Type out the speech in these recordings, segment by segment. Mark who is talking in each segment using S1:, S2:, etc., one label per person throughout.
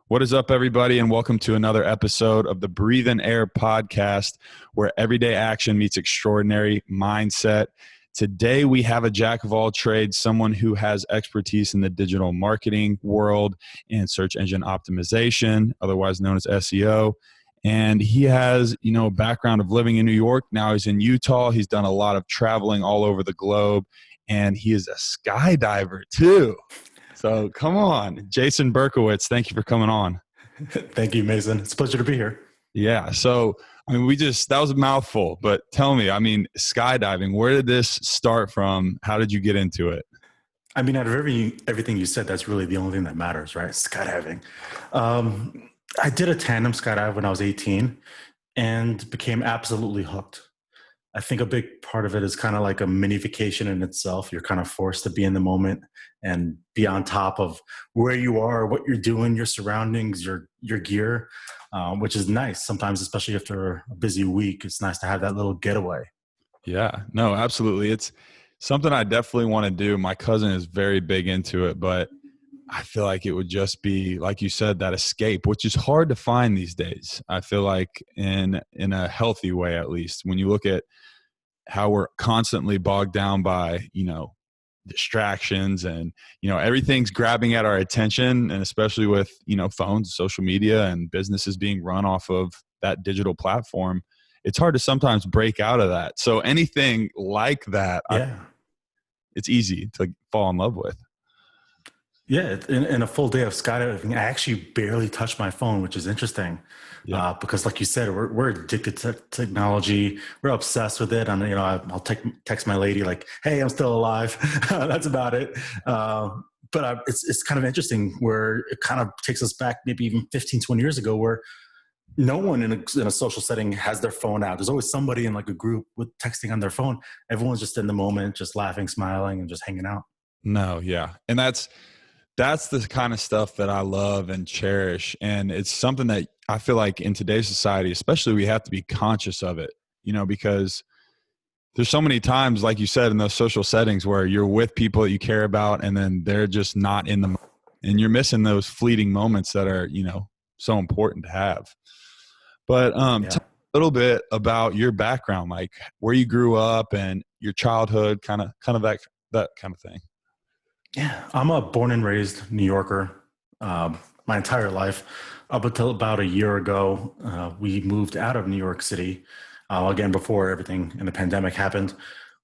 S1: What is up, everybody, and welcome to another episode of the Breathe in Air podcast, where everyday action meets extraordinary mindset. Today, we have a jack of all trades, someone who has expertise in the digital marketing world and search engine optimization, otherwise known as SEO. And he has, a background of living in New York. Now he's in Utah. He's done a lot of traveling all over the globe, and he is a skydiver too. So come on, Jason Berkowitz, thank you for coming on.
S2: Thank you, Mason. It's a pleasure to be here.
S1: Yeah. So, that was a mouthful, but tell me, skydiving, where did this start from? How did you get into it?
S2: Out of everything you said, that's really the only thing that matters, right? Skydiving. I did a tandem skydive when I was 18 and became absolutely hooked. I think a big part of it is kind of like a mini vacation in itself. You're kind of forced to be in the moment and be on top of where you are, what you're doing, your surroundings, your gear, which is nice. Sometimes, especially after a busy week, it's nice to have that little getaway.
S1: Yeah, no, absolutely. It's something I definitely want to do. My cousin is very big into it, but I feel like it would just be, like you said, that escape, which is hard to find these days. I feel like in a healthy way, at least, when you look at how we're constantly bogged down by, distractions and, everything's grabbing at our attention, and especially with, phones, social media, and businesses being run off of that digital platform, it's hard to sometimes break out of that. So anything like that, it's easy to fall in love with.
S2: Yeah, in a full day of skydiving, I actually barely touched my phone, which is interesting. Yeah. Because like you said, we're addicted to technology. We're obsessed with it. And, I'll text my lady like, hey, I'm still alive. That's about it. But it's kind of interesting where it kind of takes us back maybe even 15, 20 years ago, where no one in a social setting has their phone out. There's always somebody in like a group with texting on their phone. Everyone's just in the moment, just laughing, smiling, and just hanging out.
S1: No, yeah. And that's the kind of stuff that I love and cherish. And it's something that I feel like in today's society, especially, we have to be conscious of it, because there's so many times, like you said, in those social settings where you're with people that you care about and then they're just not in the moment, and you're missing those fleeting moments that are, so important to have. But tell me a little bit about your background, like where you grew up and your childhood, kind of that kind of thing.
S2: Yeah, I'm a born and raised New Yorker. My entire life, up until about a year ago, we moved out of New York City. Again, before everything in the pandemic happened,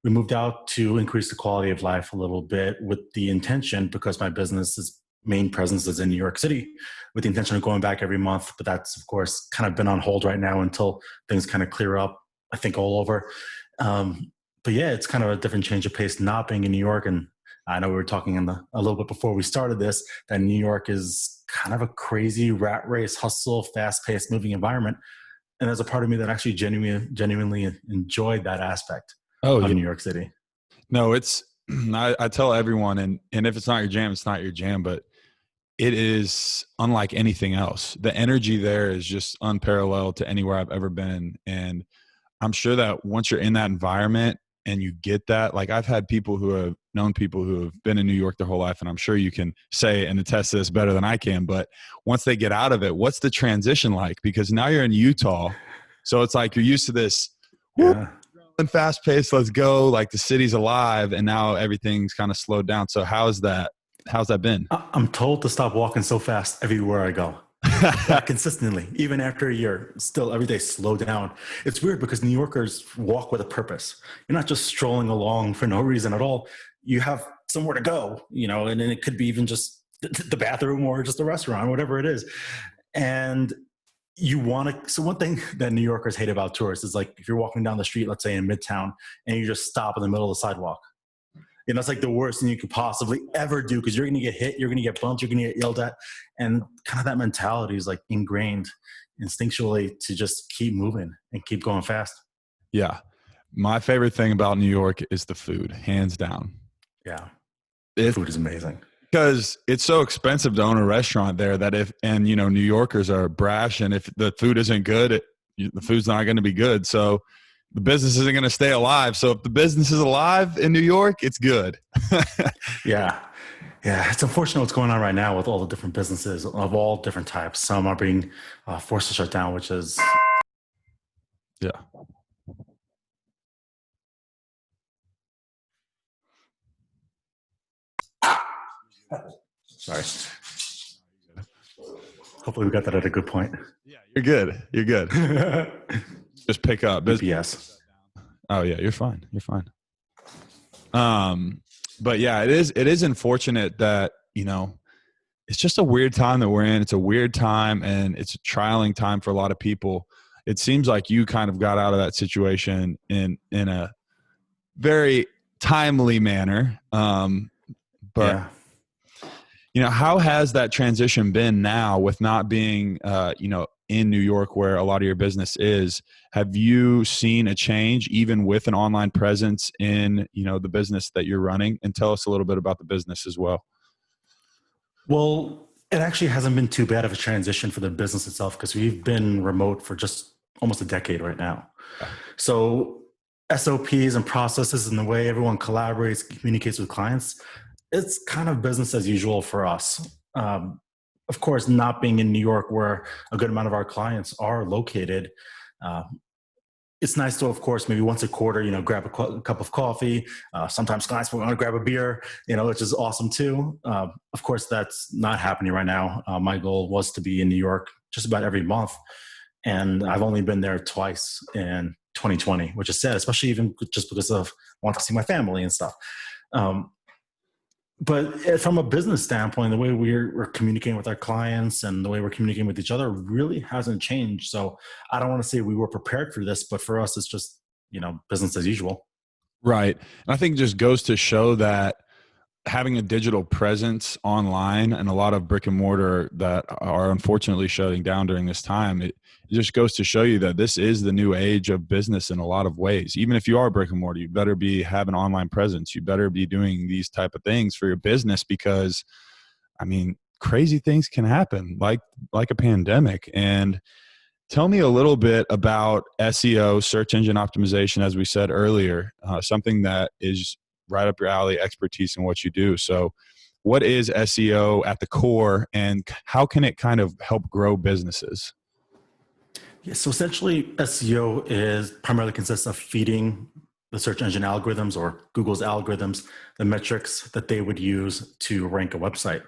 S2: we moved out to increase the quality of life a little bit, with the intention, because my business's main presence is in New York City, with the intention of going back every month. But that's, of course, kind of been on hold right now until things kind of clear up, I think, all over. But yeah, it's kind of a different change of pace not being in New York. And I know we were talking a little bit before we started this, that New York is kind of a crazy rat race, hustle, fast-paced, moving environment. And there's a part of me that actually genuinely enjoyed that aspect of New York City.
S1: No, it's I tell everyone, and if it's not your jam, it's not your jam, but it is unlike anything else. The energy there is just unparalleled to anywhere I've ever been. And I'm sure that once you're in that environment and you get that, like I've had people who have known people who have been in New York their whole life, and I'm sure you can say and attest to this better than I can, but once they get out of it, what's the transition like? Because now you're in Utah, so it's like you're used to this and fast paced, let's go, like the city's alive, and now everything's kind of slowed down. So how's that been?
S2: I'm told to stop walking so fast everywhere I go. Consistently, even after a year, still every day slow down. It's weird because New Yorkers walk with a purpose. You're not just strolling along for no reason at all. You have somewhere to go, and then it could be even just the bathroom or just a restaurant, whatever it is. And so one thing that New Yorkers hate about tourists is, like, if you're walking down the street, let's say in Midtown, and you just stop in the middle of the sidewalk. That's like the worst thing you could possibly ever do, because you're going to get hit, you're going to get bumped, you're going to get yelled at. And kind of that mentality is like ingrained instinctually to just keep moving and keep going fast.
S1: Yeah. My favorite thing about New York is the food, hands down.
S2: Yeah. The food is amazing.
S1: Because it's so expensive to own a restaurant there that New Yorkers are brash, and if the food isn't good, the food's not going to be good. So the business isn't going to stay alive. So if the business is alive in New York, it's good.
S2: Yeah. Yeah, it's unfortunate what's going on right now with all the different businesses of all different types. Some are being forced to shut down, which is
S1: Yeah.
S2: sorry. Hopefully, we got that at a good point.
S1: Yeah, you're good. You're good. Just pick up.
S2: UPS.
S1: Oh yeah, you're fine. You're fine. But yeah, it is unfortunate that, it's just a weird time that we're in. It's a weird time, and it's a trialing time for a lot of people. It seems like you kind of got out of that situation in a very timely manner. But
S2: Yeah.
S1: how has that transition been now with not being, in New York where a lot of your business is? Have you seen a change even with an online presence in, the business that you're running? And tell us a little bit about the business as well.
S2: Well, it actually hasn't been too bad of a transition for the business itself because we've been remote for just almost a decade right now. So SOPs and processes and the way everyone collaborates, communicates with clients, it's kind of business as usual for us. Of course, not being in New York where a good amount of our clients are located, uh, it's nice to, of course, maybe once a quarter, grab a cup of coffee. Sometimes clients will want to grab a beer, which is awesome too. Of course, that's not happening right now. My goal was to be in New York just about every month. And I've only been there twice in 2020, which is sad, especially even just because of wanting to see my family and stuff. But from a business standpoint, the way we're communicating with our clients and the way we're communicating with each other really hasn't changed. So I don't want to say we were prepared for this, but for us, it's just, business as usual.
S1: Right. And I think it just goes to show that having a digital presence online and a lot of brick and mortar that are unfortunately shutting down during this time, it just goes to show you that this is the new age of business in a lot of ways. Even if you are brick and mortar, you better have an online presence. You better be doing these type of things for your business because, crazy things can happen like a pandemic. And tell me a little bit about SEO, search engine optimization, as we said earlier, something that is right up your alley, expertise in what you do. So what is SEO at the core, and how can it kind of help grow businesses?
S2: Yeah, so essentially, SEO primarily consists of feeding the search engine algorithms or Google's algorithms, the metrics that they would use to rank a website.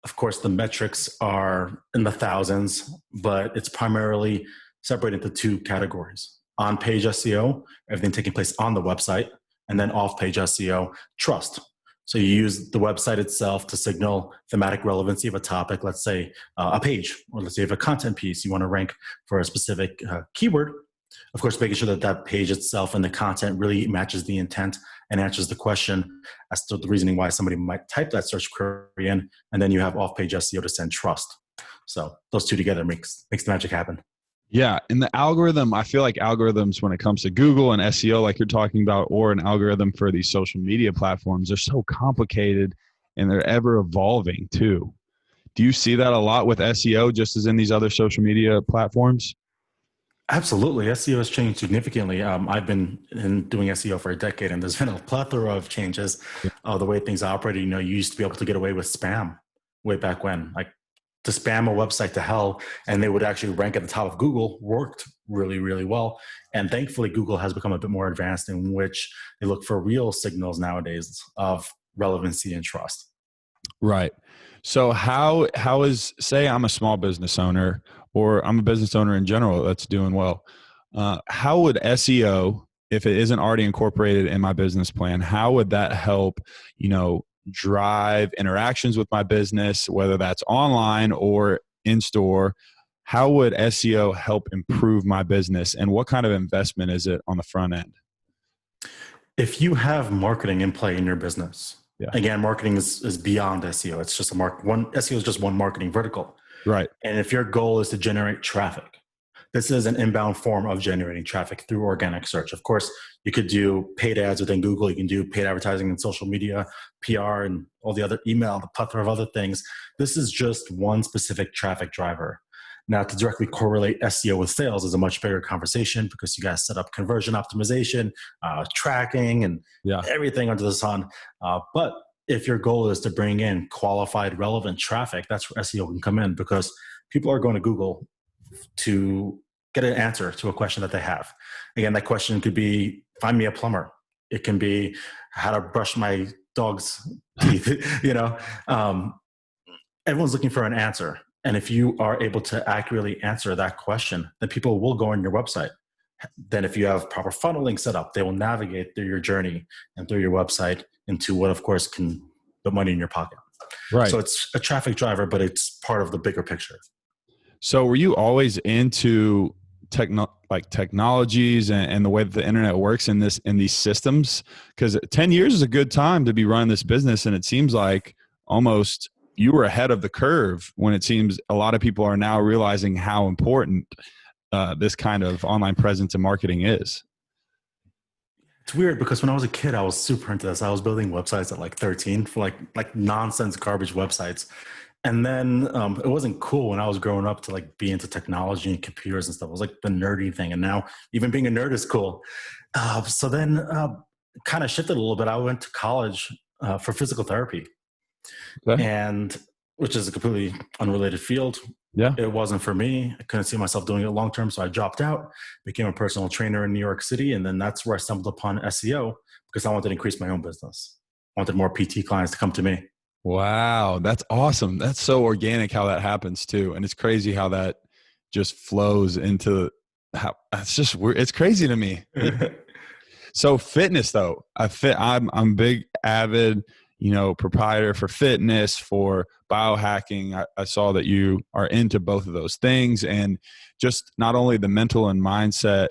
S2: Of course, the metrics are in the thousands, but it's primarily separated into two categories. On-page SEO, everything taking place on the website, and then off-page SEO, trust. So you use the website itself to signal thematic relevancy of a topic, let's say a page, or let's say you have a content piece, you want to rank for a specific keyword. Of course, making sure that that page itself and the content really matches the intent and answers the question as to the reasoning why somebody might type that search query in. And then you have off-page SEO to send trust. So those two together makes the magic happen.
S1: Yeah. And the algorithm, I feel like algorithms when it comes to Google and SEO, like you're talking about, or an algorithm for these social media platforms, they're so complicated and they're ever evolving too. Do you see that a lot with SEO, just as in these other social media platforms?
S2: Absolutely. SEO has changed significantly. I've been doing SEO for a decade, and there's been a plethora of changes. The way things operate, you used to be able to get away with spam way back when. Like to spam a website to hell, and they would actually rank at the top of Google worked really, really well. And thankfully, Google has become a bit more advanced in which they look for real signals nowadays of relevancy and trust.
S1: Right. So how is, say I'm a small business owner or I'm a business owner in general that's doing well. How would SEO, if it isn't already incorporated in my business plan, how would that help, drive interactions with my business, whether that's online or in store? How would SEO help improve my business, and what kind of investment is it on the front end?
S2: If you have marketing in play in your business,
S1: Yeah.
S2: again, marketing is beyond SEO. It's just SEO is just one marketing vertical.
S1: Right.
S2: And if your goal is to generate traffic, this is an inbound form of generating traffic through organic search. Of course, you could do paid ads within Google. You can do paid advertising in social media, PR, and all the other email, the plethora of other things. This is just one specific traffic driver. Now, to directly correlate SEO with sales is a much bigger conversation because you guys set up conversion optimization, tracking, and everything under the sun. But if your goal is to bring in qualified, relevant traffic, that's where SEO can come in, because people are going to Google to get an answer to a question that they have. Again, that question could be, find me a plumber. It can be how to brush my dog's teeth. Everyone's looking for an answer. And if you are able to accurately answer that question, then people will go on your website. Then if you have proper funneling set up, they will navigate through your journey and through your website into what, of course, can put money in your pocket.
S1: Right.
S2: So it's a traffic driver, but it's part of the bigger picture.
S1: So were you always into technologies and the way that the internet works in these systems? Because 10 years is a good time to be running this business, and it seems like almost you were ahead of the curve when it seems a lot of people are now realizing how important this kind of online presence and marketing is.
S2: It's weird because when I was a kid, I was super into this. I was building websites at like 13 for like nonsense garbage websites. And then it wasn't cool when I was growing up to like be into technology and computers and stuff. It was like the nerdy thing. And now even being a nerd is cool. So then kind of shifted a little bit. I went to college for physical therapy. Okay. And which is a completely unrelated field.
S1: Yeah.
S2: It wasn't for me. I couldn't see myself doing it long term. So I dropped out, became a personal trainer in New York City. And then that's where I stumbled upon SEO because I wanted to increase my own business. I wanted more PT clients to come to me.
S1: Wow. That's awesome. That's so organic how that happens too. And it's crazy how that just flows into it's crazy to me. So fitness though, I'm big avid, proprietor for fitness, for biohacking. I saw that you are into both of those things, and just not only the mental and mindset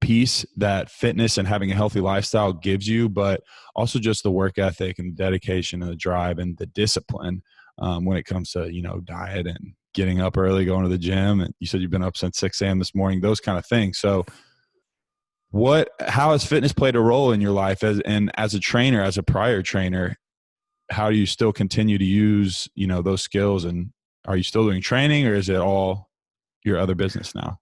S1: piece that fitness and having a healthy lifestyle gives you, but also just the work ethic and the dedication and the drive and the discipline when it comes to, diet and getting up early, going to the gym. And you said you've been up since 6 a.m. this morning, those kind of things. So how has fitness played a role in your life as a trainer, as a prior trainer? How do you still continue to use, those skills, and are you still doing training, or is it all your other business now?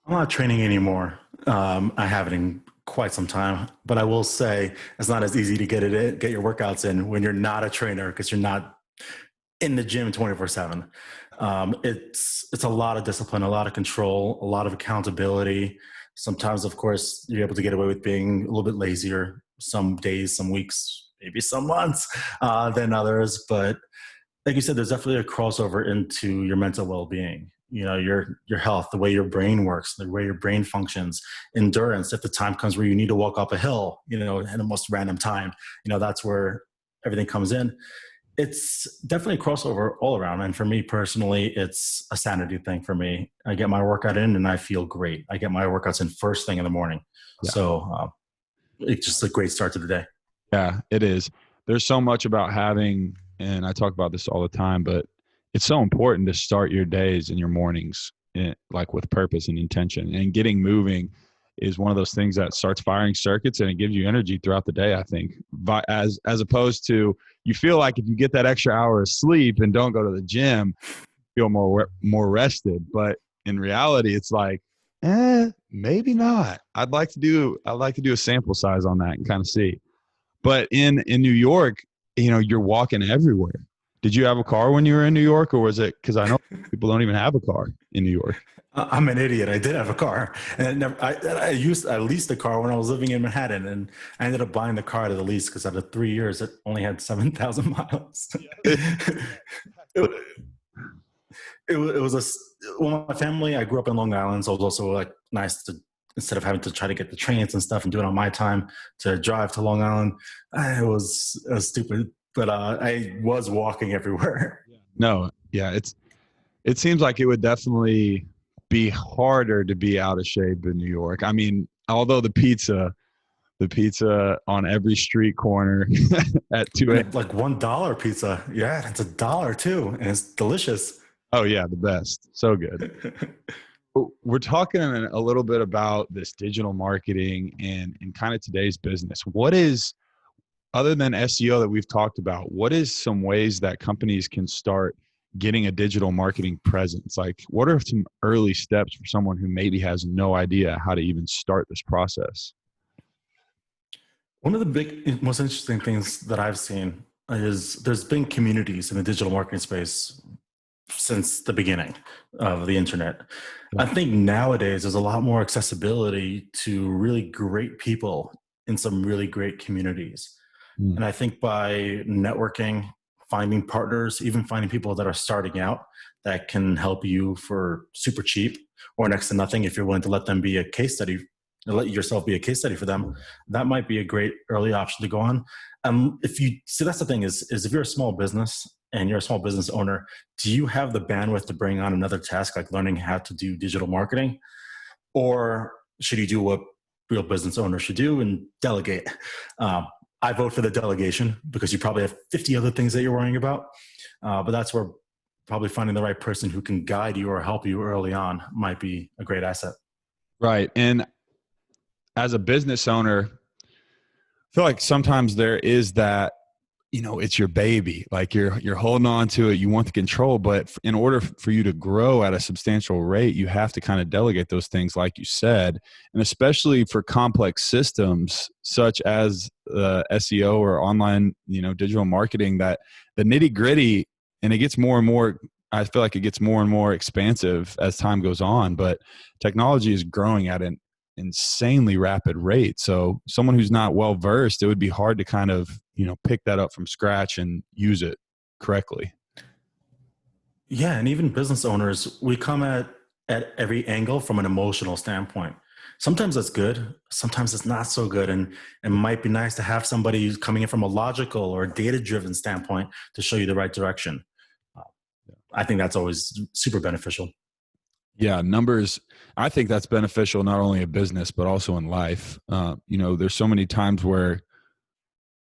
S2: I'm not training anymore. I haven't in quite some time, but I will say it's not as easy to get your workouts in when you're not a trainer, because you're not in the gym 24/7. It's a lot of discipline, a lot of control, a lot of accountability. Sometimes, of course, you're able to get away with being a little bit lazier some days, some weeks, maybe some months than others. But like you said, there's definitely a crossover into your mental well-being. Your health, the way your brain works, the way your brain functions, endurance. If the time comes where you need to walk up a hill, in the most random time, that's where everything comes in. It's definitely a crossover all around. And for me personally, it's a sanity thing for me. I get my workout in and I feel great. I get my workouts in first thing in the morning. Yeah. So it's just a great start to the day.
S1: Yeah, it is. There's so much about having, and I talk about this all the time, but it's so important to start your days and your mornings like with purpose and intention, and getting moving is one of those things that starts firing circuits, and it gives you energy throughout the day, I think, as opposed to you feel like if you get that extra hour of sleep and don't go to the gym, you feel more rested. But in reality, it's like, maybe not. I'd like to do a sample size on that and kind of see. But in New York, you're walking everywhere. Did you have a car when you were in New York, or was it, because I know people don't even have a car in New York?
S2: I'm an idiot. I did have a car, and I leased a car when I was living in Manhattan, and I ended up buying the car to the lease because out of 3 years, it only had 7,000 miles. It was my family. I grew up in Long Island, so it was also like nice to, instead of having to try to get the trains and stuff and do it on my time, to drive to Long Island. It was stupid, but I was walking everywhere.
S1: No, yeah, it seems like it would definitely be harder to be out of shape in New York. I mean, although the pizza on every street corner at 2 a.m.
S2: Like $1 pizza. Yeah, it's $1 too. And it's delicious.
S1: Oh yeah, the best. So good. We're talking a little bit about this digital marketing and kind of today's business. What is, other than SEO that we've talked about, what is some ways that companies can start getting a digital marketing presence? Like, what are some early steps for someone who maybe has no idea how to even start this process?
S2: One of the most interesting things that I've seen is there's been communities in the digital marketing space since the beginning of the internet. I think nowadays there's a lot more accessibility to really great people in some really great communities.
S1: Mm.
S2: And I think by networking, finding partners, even finding people that are starting out that can help you for super cheap or next to nothing, if you're willing to let them be a case study, let yourself be a case study for them, that might be a great early option to go on. If you see, that's the thing is if you're a small business and you're a small business owner, do you have the bandwidth to bring on another task like learning how to do digital marketing? Or should you do what real business owners should do and delegate? I vote for the delegation because you probably have 50 other things that you're worrying about. But that's where probably finding the right person who can guide you or help you early on might be a great asset.
S1: Right. And as a business owner, I feel like sometimes there is that, it's your baby, like you're holding on to it. You want the control, but in order for you to grow at a substantial rate, you have to kind of delegate those things, like you said, and especially for complex systems such as SEO or online, digital marketing, that the nitty gritty, and it gets more and more, I feel like it gets more and more expansive as time goes on, but technology is growing at an insanely rapid rate. So someone who's not well versed, it would be hard to kind of, pick that up from scratch and use it correctly.
S2: Yeah, and even business owners, we come at every angle from an emotional standpoint. Sometimes that's good, sometimes it's not so good, and it might be nice to have somebody who's coming in from a logical or data-driven standpoint to show you the right direction. I think that's always super beneficial.
S1: Yeah, numbers. I think that's beneficial not only in business but also in life. There's so many times where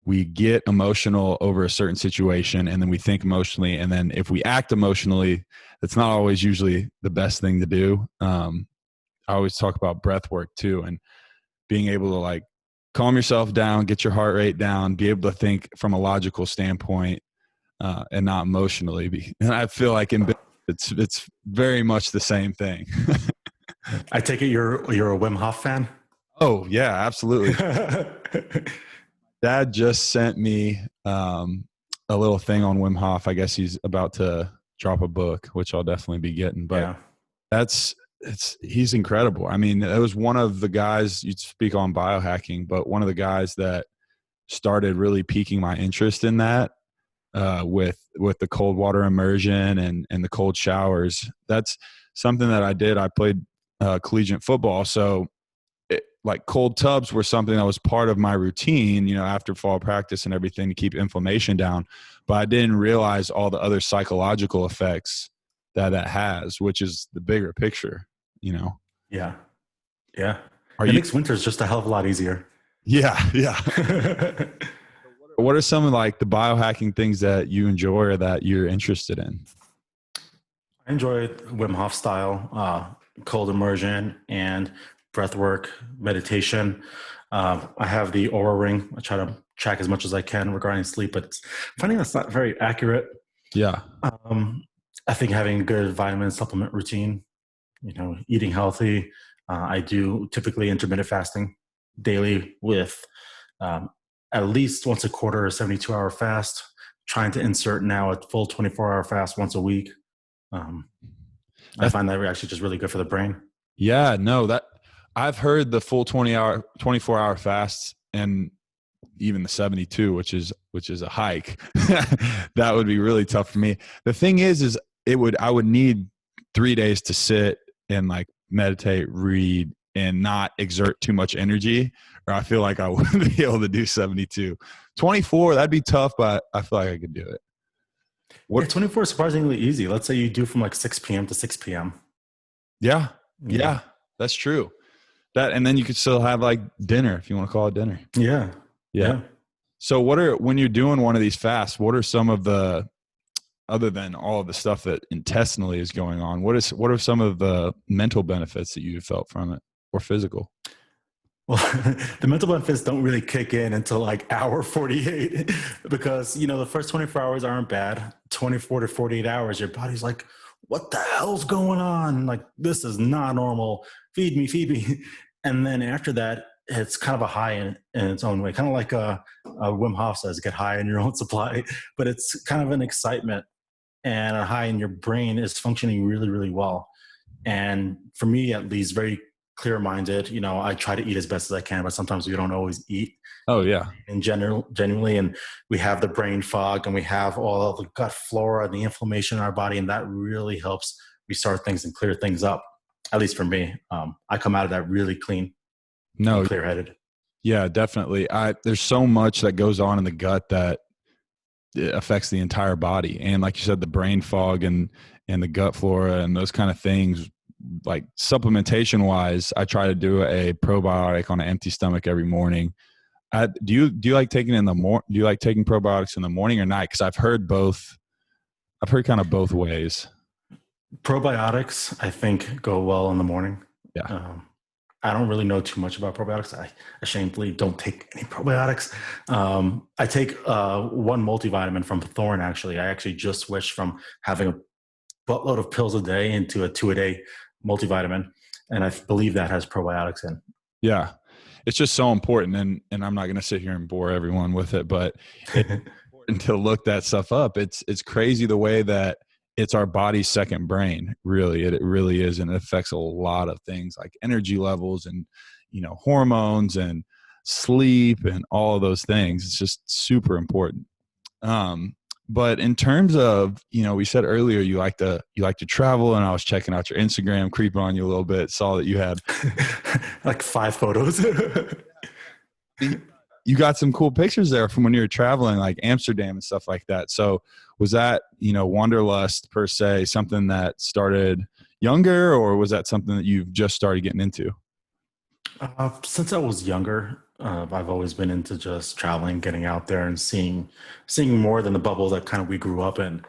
S1: we get emotional over a certain situation, and then we think emotionally, and then if we act emotionally, it's not always usually the best thing to do. I always talk about breath work too, and being able to like calm yourself down, get your heart rate down, be able to think from a logical standpoint, and not emotionally. And I feel like in business, it's very much the same thing.
S2: I take it you're a Wim Hof fan?
S1: Oh yeah, absolutely. Dad just sent me a little thing on Wim Hof. I guess he's about to drop a book, which I'll definitely be getting. But he's incredible. I mean, it was one of the guys, you'd speak on biohacking, but one of the guys that started really piquing my interest in that with the cold water immersion and the cold showers. That's something that I did. I played collegiate football, so like cold tubs were something that was part of my routine, after fall practice and everything to keep inflammation down. But I didn't realize all the other psychological effects that has, which is the bigger picture,
S2: Yeah. Yeah. It makes winters just a hell of a lot easier.
S1: Yeah. Yeah. What are some of like the biohacking things that you enjoy or that you're interested in?
S2: I enjoy Wim Hof style, cold immersion and breath work, meditation. I have the Aura ring. I try to track as much as I can regarding sleep, but finding that's not very accurate.
S1: Yeah.
S2: I think having a good vitamin supplement routine, eating healthy. I do typically intermittent fasting daily with at least once a quarter, a 72-hour fast, trying to insert now a full 24-hour fast once a week. I find that actually just really good for the brain.
S1: Yeah, no, that I've heard the full 24-hour fasts and even the 72, which is a hike. That would be really tough for me. The thing is I would need 3 days to sit and like meditate, read, and not exert too much energy, or I feel like I wouldn't be able to do 72. 24, that'd be tough, but I feel like I could do it.
S2: 24 is surprisingly easy. Let's say you do from like 6 p.m. to 6 p.m.
S1: Yeah, that's true. That, and then you could still have like dinner if you want to call it dinner.
S2: Yeah.
S1: So when you're doing one of these fasts, what are some of the, other than all of the stuff that intestinally is going on, what are some of the mental benefits that you felt from it, or physical?
S2: Well, the mental benefits don't really kick in until like hour 48 because, the first 24 hours aren't bad. 24 to 48 hours, your body's like, what the hell's going on? Like, this is not normal. Feed me. And then after that, it's kind of a high in its own way, kind of like Wim Hof says, get high in your own supply, but it's kind of an excitement, and a high in your brain is functioning really, really well. And for me, at least, very clear minded, I try to eat as best as I can, but sometimes we don't always eat
S1: Oh yeah.
S2: in general, genuinely. And we have the brain fog, and we have all the gut flora and the inflammation in our body. And that really helps restart things and clear things up. At least for me, I come out of that really clean and
S1: No,
S2: clear headed.
S1: yeah, definitely. There's so much that goes on in the gut that it affects the entire body. And like you said, the brain fog and the gut flora and those kind of things, like supplementation wise, I try to do a probiotic on an empty stomach every morning. Do you like taking it in the do you like taking probiotics in the morning or night? Because I've heard both. I've heard kind of both ways.
S2: Probiotics, I think, go well in the morning.
S1: Yeah.
S2: I don't really know too much about probiotics. I shamefully don't take any probiotics. I take one multivitamin from Thorne, actually. I actually just switched from having a buttload of pills a day into a 2-a-day multivitamin. And I believe that has probiotics in.
S1: Yeah. It's just so important. And I'm not going to sit here and bore everyone with it, but it's important to look that stuff up. It's crazy the way that it's our body's second brain. Really, it really is. And it affects a lot of things like energy levels and, hormones and sleep and all of those things. It's just super important. But in terms of, we said earlier, you like to travel, and I was checking out your Instagram, creeping on you a little bit, saw that you had
S2: like 5 photos.
S1: You got some cool pictures there from when you were traveling, like Amsterdam and stuff like that. So was that, Wanderlust per se, something that started younger, or was that something that you've just started getting into?
S2: Since I was younger, I've always been into just traveling, getting out there and seeing more than the bubble that kind of we grew up in.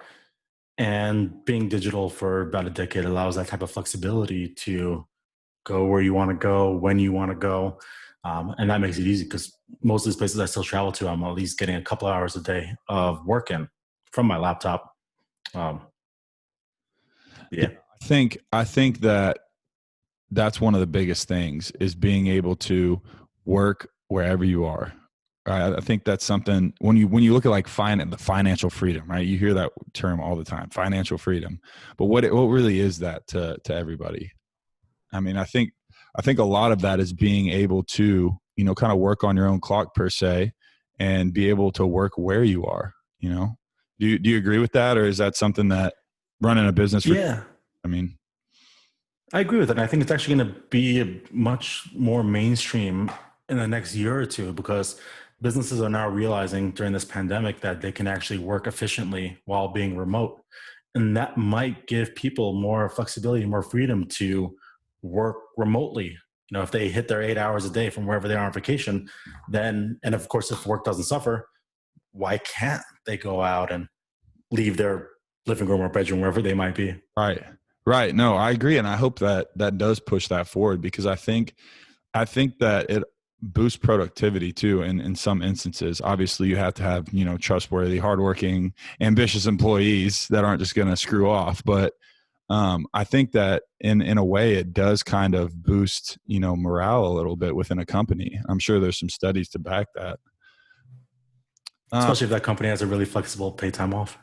S2: And being digital for about a decade allows that type of flexibility to go where you want to go, when you want to go. And that makes it easy because most of these places I still travel to, I'm at least getting a couple hours a day of work in from my laptop. Yeah.
S1: I think that that's one of the biggest things is being able to work wherever you are. Right? I think that's something when you look at like the financial freedom, right? You hear that term all the time, financial freedom. But what really is that to everybody? I mean, I think a lot of that is being able to, kind of work on your own clock per se, and be able to work where you are. Do you agree with that, or is that something that running a business?
S2: Yeah.
S1: I mean,
S2: I agree with it. And I think it's actually going to be much more mainstream in the next year or two, because businesses are now realizing during this pandemic that they can actually work efficiently while being remote. And that might give people more flexibility, more freedom to work remotely. If they hit their 8 hours a day from wherever they are on vacation, then, and of course, if work doesn't suffer, why can't they go out and leave their living room or bedroom, wherever they might be?
S1: Right. No, I agree. And I hope that does push that forward, because I think that it boosts productivity too. In some instances, obviously you have to have, trustworthy, hardworking, ambitious employees that aren't just going to screw off. But I think that in a way it does kind of boost, morale a little bit within a company. I'm sure there's some studies to back that.
S2: Especially if that company has a really flexible pay time off.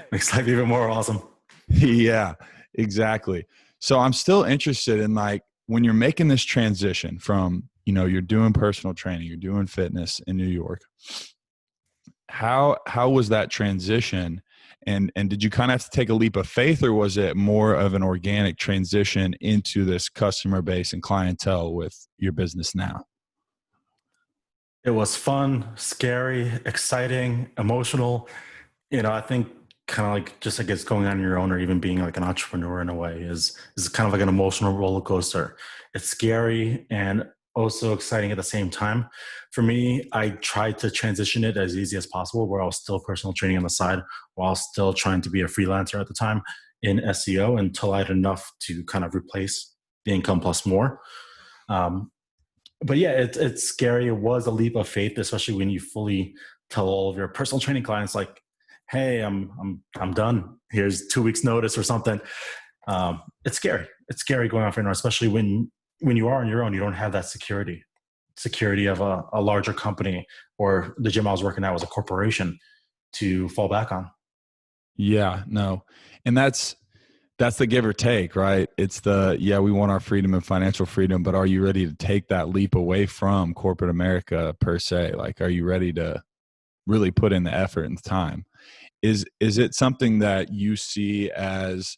S2: Makes life even more awesome.
S1: Yeah, exactly. So I'm still interested in, like, when you're making this transition from, you're doing personal training, you're doing fitness in New York. How was that transition? And did you kind of have to take a leap of faith, or was it more of an organic transition into this customer base and clientele with your business now?
S2: It was fun, scary, exciting, emotional. I think kind of like just, I guess, going on your own or even being like an entrepreneur in a way is kind of like an emotional roller coaster. It's scary and also exciting at the same time. For me, I tried to transition it as easy as possible, where I was still personal training on the side while still trying to be a freelancer at the time in SEO, until I had enough to kind of replace the income plus more. But yeah, it's scary. It was a leap of faith, especially when you fully tell all of your personal training clients, like, "Hey, I'm done. Here's 2 weeks notice," or something. It's scary. It's scary going off right now, especially when you are on your own. You don't have that security. security of a larger company, or the gym I was working at was a corporation to fall back on.
S1: Yeah, no. And that's the give or take, right? It's we want our freedom and financial freedom, but are you ready to take that leap away from corporate America per se? Like, are you ready to really put in the effort and the time? Is it something that you see as,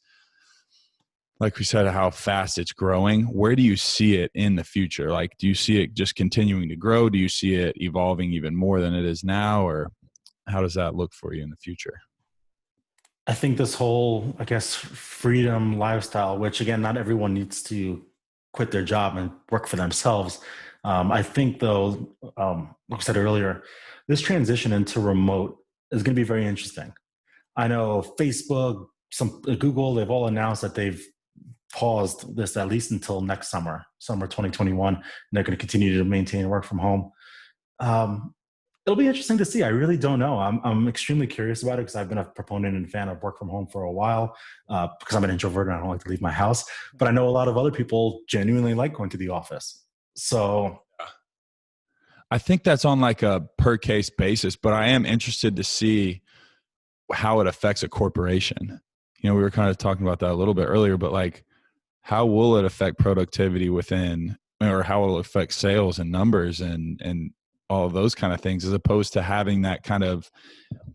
S1: like we said, how fast it's growing? Where do you see it in the future? Like, do you see it just continuing to grow? Do you see it evolving even more than it is now? Or how does that look for you in the future?
S2: I think this whole, I guess, freedom lifestyle, which again, not everyone needs to quit their job and work for themselves. I think though, like I said earlier, this transition into remote is going to be very interesting. I know Facebook, Google, they've all announced that they've paused this at least until next summer 2021, and they're going to continue to maintain work from home. Um, It'll be interesting to see. I really don't know. I'm extremely curious about it because I've been a proponent and fan of work from home for a while because I'm an introvert and I don't like to leave my house. But I know a lot of other people genuinely like going to the office. So
S1: I think that's on like a per case basis, but I am interested to see how it affects a corporation. We were kind of talking about that a little bit earlier, but like, how will it affect productivity within, or how will it affect sales and numbers and all of those kind of things, as opposed to having that kind of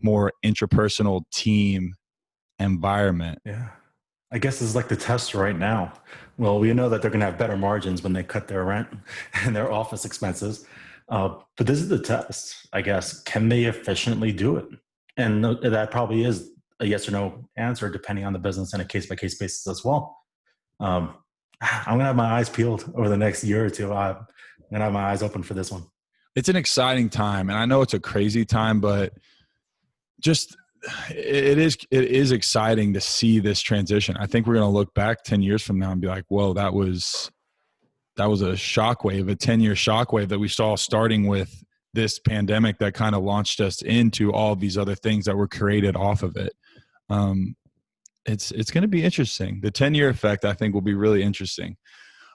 S1: more interpersonal team environment?
S2: yeah, I guess it's like the test right now. Well, we know that they're going to have better margins when they cut their rent and their office expenses. But this is the test, I guess. Can they efficiently do it? And that probably is a yes or no answer, depending on the business and a case by case basis as well. Um, I'm going to have my eyes peeled over the next year or two. I'm going to have my eyes open for this one.
S1: It's an exciting time, and I know it's a crazy time, but just it is exciting to see this transition. I think we're going to look back 10 years from now and be like, whoa, that was a shockwave, a 10-year shockwave that we saw, starting with this pandemic that kind of launched us into all of these other things that were created off of it. It's going to be interesting. The 10-year effect, I think, will be really interesting.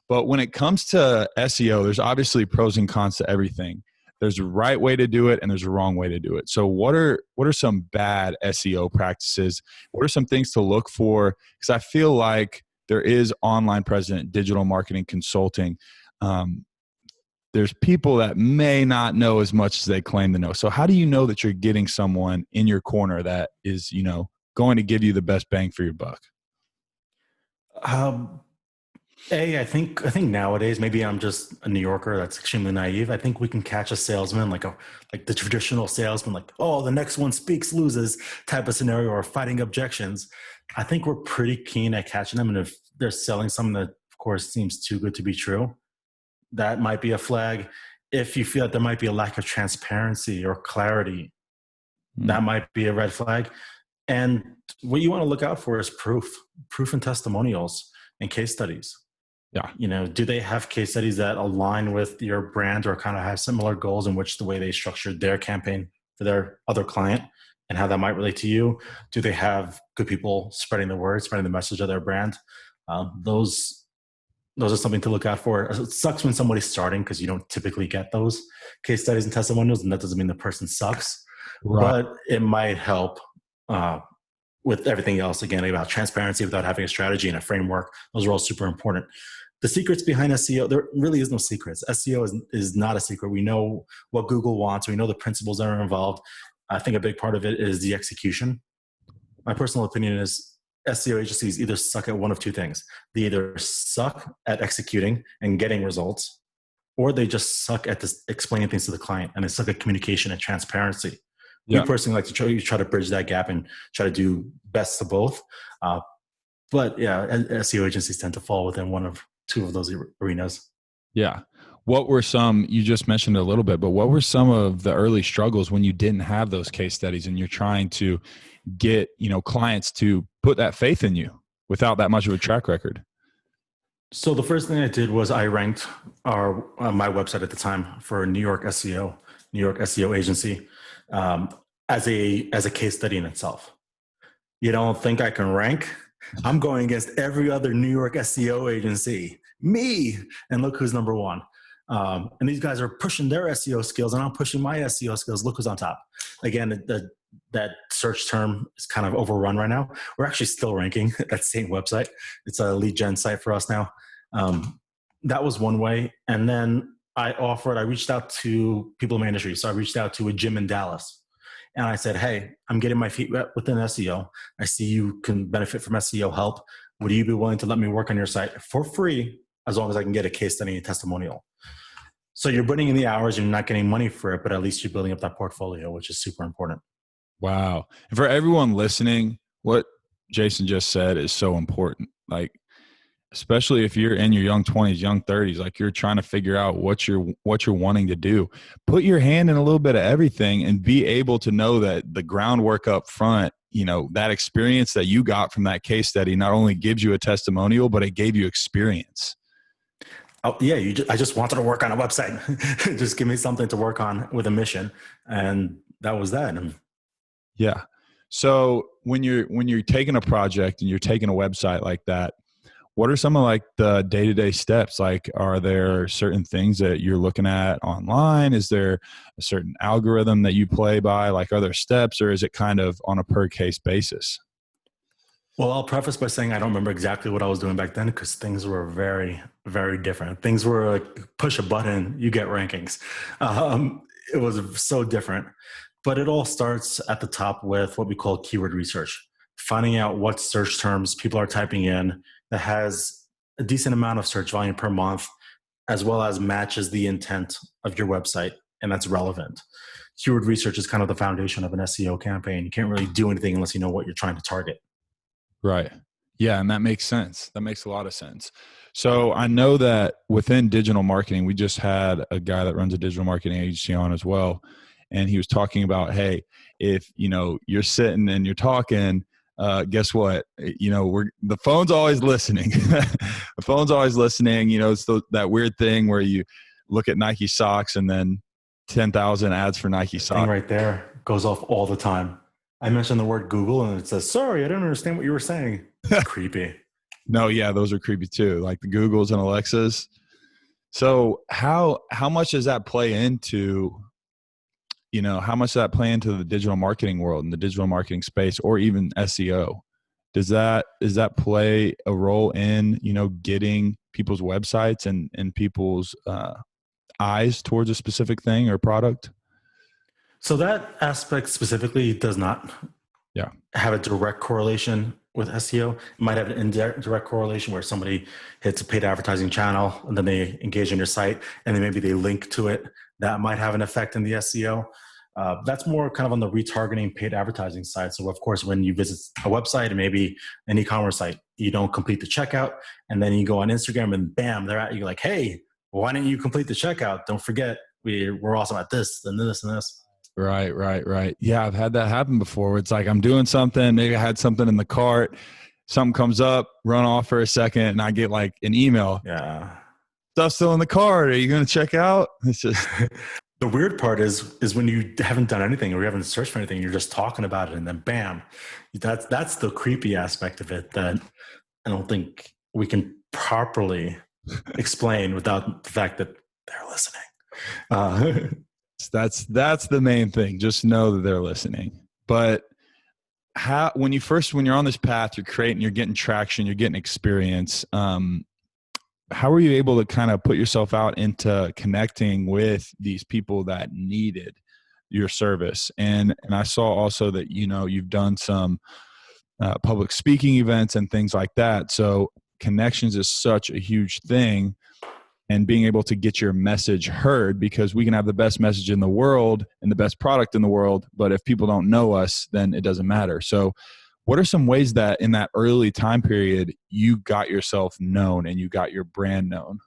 S1: But when it comes to SEO, there's obviously pros and cons to everything. There's a right way to do it and there's a wrong way to do it. So what are some bad SEO practices? What are some things to look for? Because I feel like there is online presence, digital marketing consulting. There's people that may not know as much as they claim to know. So how do you know that you're getting someone in your corner that is, going to give you the best bang for your buck?
S2: I think nowadays, maybe I'm just a New Yorker that's extremely naive. I think we can catch a salesman like the traditional salesman, like, oh, the next one speaks, loses type of scenario, or fighting objections. I think we're pretty keen at catching them. And if they're selling something that, of course, seems too good to be true, that might be a flag. If you feel that there might be a lack of transparency or clarity, that might be a red flag. And what you want to look out for is proof and testimonials and case studies.
S1: Yeah.
S2: Do they have case studies that align with your brand or kind of have similar goals in which the way they structured their campaign for their other client and how that might relate to you? Do they have good people spreading the word, spreading the message of their brand? Those are something to look out for. It sucks when somebody's starting because you don't typically get those case studies and testimonials, and that doesn't mean the person sucks. Right. But it might help with everything else, again, about transparency without having a strategy and a framework. Those are all super important. The secrets behind SEO, there really is no secrets. SEO is not a secret. We know what Google wants. We know the principles that are involved. I think a big part of it is the execution. My personal opinion is SEO agencies either suck at one of two things. They either suck at executing and getting results, or they just suck at explaining things to the client, and they suck at communication and transparency. Yeah. We personally like to try to bridge that gap and try to do best of both. But yeah, SEO agencies tend to fall within one of two of those arenas.
S1: Yeah. What were some, you just mentioned a little bit, but what were some of the early struggles when you didn't have those case studies and you're trying to get, clients to put that faith in you without that much of a track record?
S2: So the first thing I did was I ranked my website at the time for New York SEO agency, as a case study in itself. You don't think I can rank? I'm going against every other New York SEO agency, me, and look who's number one. And these guys are pushing their SEO skills, and I'm pushing my SEO skills. Look who's on top. Again, that search term is kind of overrun right now. We're actually still ranking that same website. It's a lead gen site for us now. That was one way. And then I reached out to people in my industry. So I reached out to a gym in Dallas. And I said, hey, I'm getting my feet wet within SEO. I see you can benefit from SEO help. Would you be willing to let me work on your site for free, as long as I can get a case study and testimonial? So you're putting in the hours, you're not getting money for it, but at least you're building up that portfolio, which is super important.
S1: Wow. And for everyone listening, what Jason just said is so important. Like, especially if you're in your young 20s, young 30s, like you're trying to figure out what you're wanting to do. Put your hand in a little bit of everything and be able to know that the groundwork up front, that experience that you got from that case study not only gives you a testimonial, but it gave you experience.
S2: Oh yeah, I just wanted to work on a website. Just give me something to work on with a mission, and that was that.
S1: Yeah. So when you're taking a project and you're taking a website like that, what are some of like the day-to-day steps? Like, are there certain things that you're looking at online? Is there a certain algorithm that you play by? Like, are there steps, or is it kind of on a per case basis?
S2: Well, I'll preface by saying I don't remember exactly what I was doing back then, because things were very, very different. Things were like push a button, you get rankings. It was so different. But it all starts at the top with what we call keyword research, finding out what search terms people are typing in that has a decent amount of search volume per month, as well as matches the intent of your website, and that's relevant. Keyword research is kind of the foundation of an SEO campaign. You can't really do anything unless you know what you're trying to target.
S1: Right. Yeah. And that makes sense. That makes a lot of sense. So I know that within digital marketing, we just had a guy that runs a digital marketing agency on as well. And he was talking about, hey, if, you're sitting and you're talking, guess what? The phone's always listening. The phone's always listening. It's that weird thing where you look at Nike socks and then 10,000 ads for Nike socks.
S2: Thing right there goes off all the time. I mentioned the word Google and it says, sorry, I don't understand what you were saying. It's creepy.
S1: No, yeah, those are creepy too. Like the Googles and Alexas. So how much does that play into, how much does that play into the digital marketing world and the digital marketing space, or even SEO? Does that play a role in, getting people's websites and people's eyes towards a specific thing or product?
S2: So that aspect specifically does not have a direct correlation with SEO. It might have an indirect correlation where somebody hits a paid advertising channel and then they engage in your site and then maybe they link to it. That might have an effect in the SEO. That's more kind of on the retargeting paid advertising side. So of course, when you visit a website and maybe an e-commerce site, you don't complete the checkout, and then you go on Instagram and bam, they're at you like, hey, why didn't you complete the checkout? Don't forget, we're awesome at this and this and this.
S1: Right. Yeah, I've had that happen before. It's like I'm doing something, maybe I had something in the cart, something comes up, run off for a second, and I get like an email.
S2: Yeah.
S1: Stuff's still in the cart. Are you going to check out? It's just
S2: the weird part is when you haven't done anything or you haven't searched for anything, you're just talking about it, and then bam, that's the creepy aspect of it that I don't think we can properly explain without the fact that they're listening.
S1: That's the main thing. Just know that they're listening. But when you're on this path, you're creating, you're getting traction, you're getting experience. How were you able to kind of put yourself out into connecting with these people that needed your service? And I saw also that, you've done some public speaking events and things like that. So connections is such a huge thing, and being able to get your message heard, because we can have the best message in the world and the best product in the world, but if people don't know us, then it doesn't matter. So what are some ways that in that early time period you got yourself known and you got your brand known?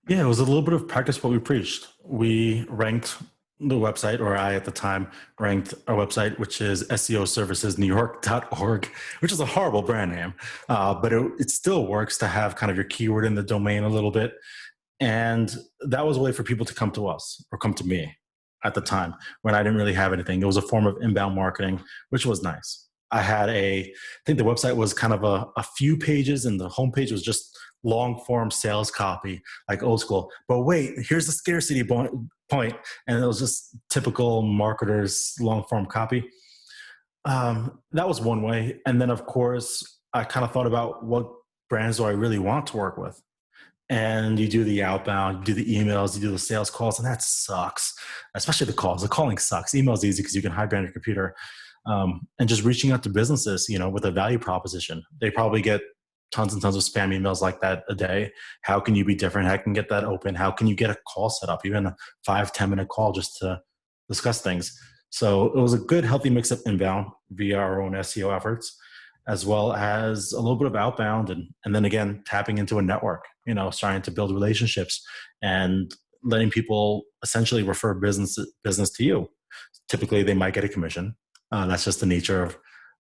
S2: Yeah, it was a little bit of practice what we preached. We ranked the website, or I at the time ranked our website, which is seoservicesnewyork.org, which is a horrible brand name, but it still works to have kind of your keyword in the domain a little bit. And that was a way for people to come to us or come to me at the time when I didn't really have anything. It was a form of inbound marketing, which was nice. I think the website was kind of a few pages, and the homepage was just long form sales copy, like old school. But wait, here's the scarcity point. And it was just typical marketers long form copy. That was one way. And then of course, I kind of thought about what brands do I really want to work with? And you do the outbound, you do the emails, you do the sales calls, and that sucks. Especially the calls. The calling sucks. Email's easy because you can hide behind your computer. And just reaching out to businesses, with a value proposition. They probably get tons and tons of spam emails like that a day. How can you be different? How can you get that open? How can you get a call set up, even a 5-10 minute call just to discuss things? So it was a good, healthy mix of inbound via our own SEO efforts, as well as a little bit of outbound. And then again, tapping into a network, starting to build relationships and letting people essentially refer business to you. Typically, they might get a commission. That's just the nature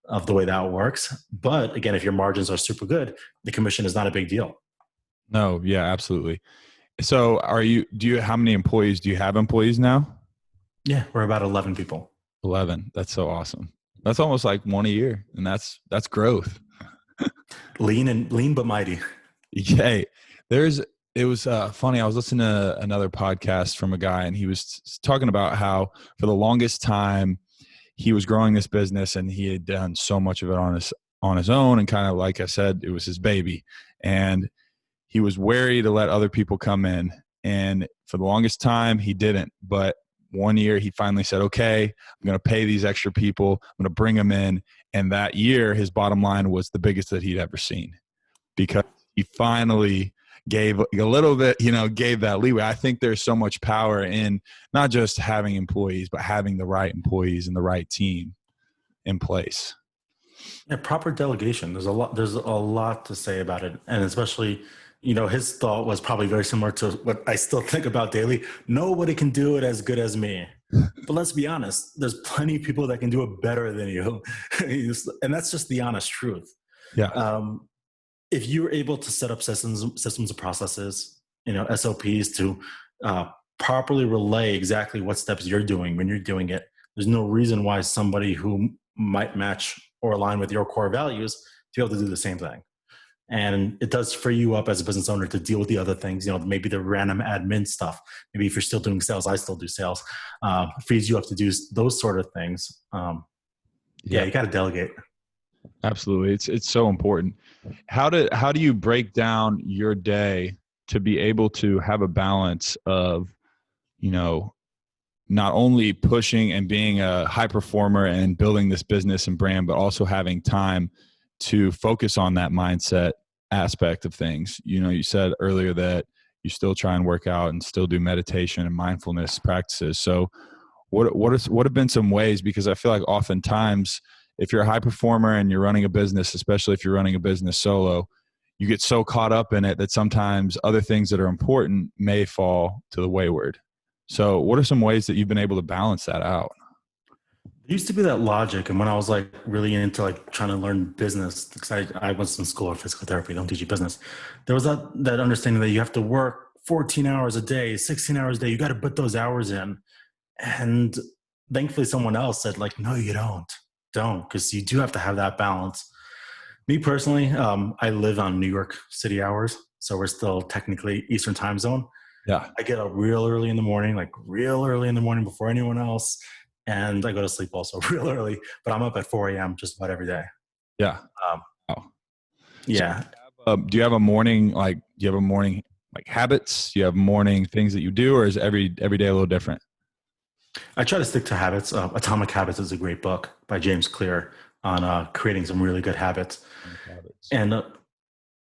S2: of the way that works. But again, if your margins are super good, the commission is not a big deal.
S1: No, yeah, absolutely. So how many employees do you have now?
S2: Yeah, we're about 11 people.
S1: 11. That's so awesome. That's almost like one a year. And that's growth.
S2: Lean but mighty.
S1: Yeah. It was funny. I was listening to another podcast from a guy, and he was talking about how for the longest time he was growing this business, and he had done so much of it on his own. And kind of, like I said, it was his baby, and he was wary to let other people come in. And for the longest time he didn't, but one year he finally said, okay, I'm going to pay these extra people. I'm going to bring them in. And that year his bottom line was the biggest that he'd ever seen, because he finally gave a little bit, gave that leeway. I think there's so much power in not just having employees, but having the right employees and the right team in place.
S2: Yeah, proper delegation. There's a lot to say about it. And especially, his thought was probably very similar to what I still think about daily. Nobody can do it as good as me. But let's be honest, there's plenty of people that can do it better than you. And that's just the honest truth.
S1: Yeah.
S2: If you're able to set up systems and processes, SOPs to properly relay exactly what steps you're doing when you're doing it, there's no reason why somebody who might match or align with your core values to be able to do the same thing. And it does free you up as a business owner to deal with the other things, maybe the random admin stuff. Maybe if you're still doing sales, I still do sales. Frees you up to do those sort of things. You got to delegate.
S1: Absolutely. It's so important. How do you break down your day to be able to have a balance of, not only pushing and being a high performer and building this business and brand, but also having time to focus on that mindset aspect of things? You said earlier that you still try and work out and still do meditation and mindfulness practices. So what have been some ways? Because I feel like oftentimes if you're a high performer and you're running a business, especially if you're running a business solo, you get so caught up in it that sometimes other things that are important may fall to the wayward. So what are some ways that you've been able to balance that out?
S2: There used to be that logic. And when I was really into trying to learn business, because I was in school of physical therapy, don't teach you business. There was that understanding that you have to work 14 hours a day, 16 hours a day. You got to put those hours in. And thankfully someone else said no, you don't, because you do have to have that balance. Me personally, I live on New York City hours. So we're still technically Eastern time zone.
S1: Yeah.
S2: I get up real early in the morning before anyone else. And I go to sleep also real early, but I'm up at 4 a.m. just about every day.
S1: Yeah.
S2: Yeah.
S1: So do you have a morning, habits? Do you have morning things that you do, or is every day a little different?
S2: I try to stick to habits. Atomic Habits is a great book by James Clear on creating some really good habits. And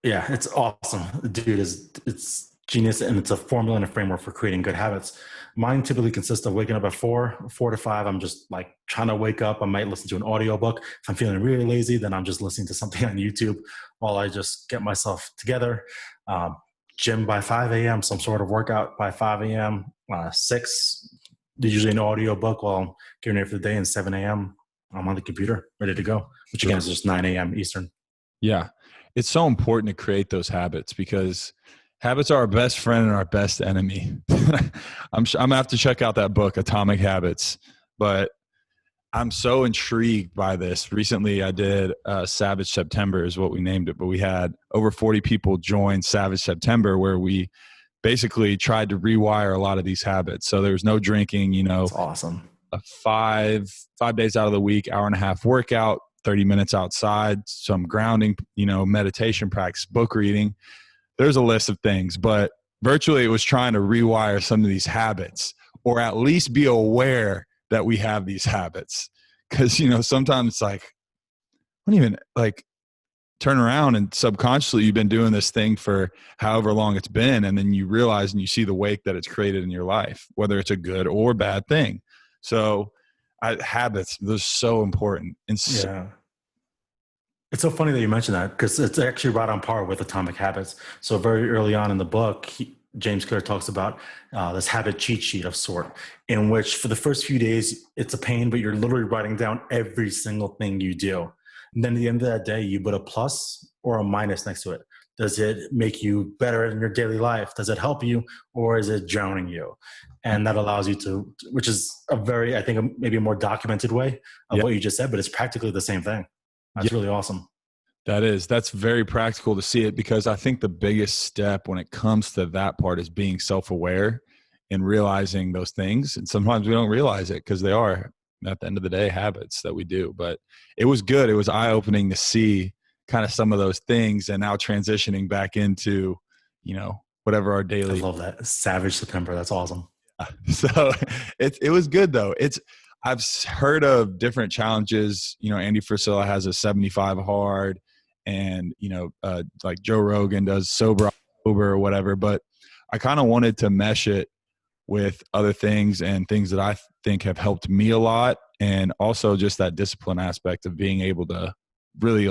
S2: it's awesome. Dude, it's genius, and it's a formula and a framework for creating good habits. Mine typically consists of waking up at 4 to 5. I'm just trying to wake up. I might listen to an audiobook. If I'm feeling really lazy, then I'm just listening to something on YouTube while I just get myself together. Gym by 5 a.m., some sort of workout by 5 a.m. 6, usually an audiobook while I'm getting ready for the day, and 7 a.m. I'm on the computer ready to go, which again is just 9 a.m. Eastern.
S1: Yeah. It's so important to create those habits, because habits are our best friend and our best enemy. I'm going to have to check out that book, Atomic Habits. But I'm so intrigued by this. Recently, I did Savage September is what we named it, but we had over 40 people join Savage September, where we basically tried to rewire a lot of these habits. So there was no drinking,
S2: That's awesome.
S1: a 5 days out of the week, hour and a half workout, 30 minutes outside, some grounding, meditation practice, book reading. There's a list of things, but virtually it was trying to rewire some of these habits, or at least be aware that we have these habits. Because, sometimes it's like, I don't even turn around and subconsciously you've been doing this thing for however long it's been. And then you realize and you see the wake that it's created in your life, whether it's a good or bad thing. So habits, they're so important. And
S2: yeah. It's so funny that you mentioned that, because it's actually right on par with Atomic Habits. So very early on in the book, James Clear talks about this habit cheat sheet of sort, in which for the first few days, it's a pain, but you're literally writing down every single thing you do. And then at the end of that day, you put a plus or a minus next to it. Does it make you better in your daily life? Does it help you, or is it drowning you? And that allows you to, which is a very, I think, maybe a more documented way of what you just said, but it's practically the same thing. That's really awesome.
S1: That's very practical to see it, because I think the biggest step when it comes to that part is being self-aware and realizing those things. And sometimes we don't realize it because they are, at the end of the day, habits that we do. But it was good. It was eye-opening to see kind of some of those things, and now transitioning back into, whatever our daily.
S2: I love that. Savage September. That's awesome.
S1: So it was good though. I've heard of different challenges. Andy Frisella has a 75 hard, and like Joe Rogan does sober October or whatever. But I kind of wanted to mesh it with other things and things that I think have helped me a lot, and also just that discipline aspect of being able to really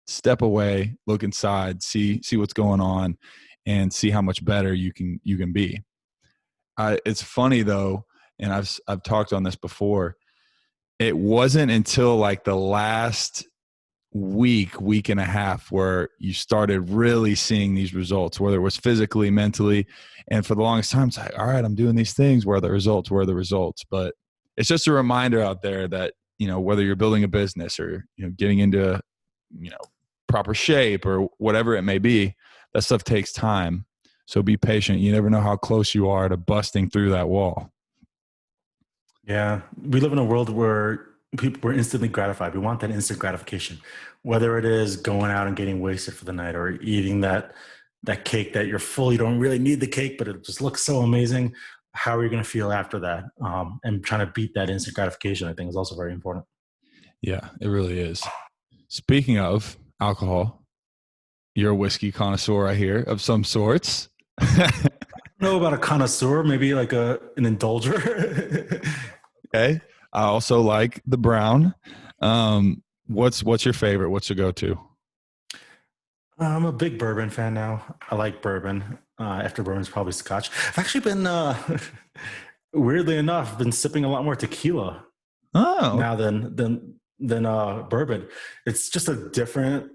S1: step away, look inside, see what's going on, and see how much better you can be. It's funny though, and I've talked on this before. It wasn't until the last week and a half where you started really seeing these results, whether it was physically, mentally. And for the longest time, it's like, all right, I'm doing these things. Where are the results? But it's just a reminder out there that, whether you're building a business or, getting into, proper shape or whatever it may be, that stuff takes time. So be patient. You never know how close you are to busting through that wall.
S2: Yeah. We live in a world where we're instantly gratified. We want that instant gratification, whether it is going out and getting wasted for the night, or eating that cake that you're full. You don't really need the cake, but it just looks so amazing. How are you going to feel after that? And trying to beat that instant gratification, I think, is also very important.
S1: Yeah, it really is. Speaking of alcohol, you're a whiskey connoisseur, I hear, of some sorts.
S2: I don't know about a connoisseur, maybe like an indulger.
S1: Okay. I also like the brown. What's your favorite? What's your go-to?
S2: I'm a big bourbon fan now. I like bourbon. After bourbon's probably Scotch. I've actually been, weirdly enough, been sipping a lot more tequila now than bourbon. It's just a different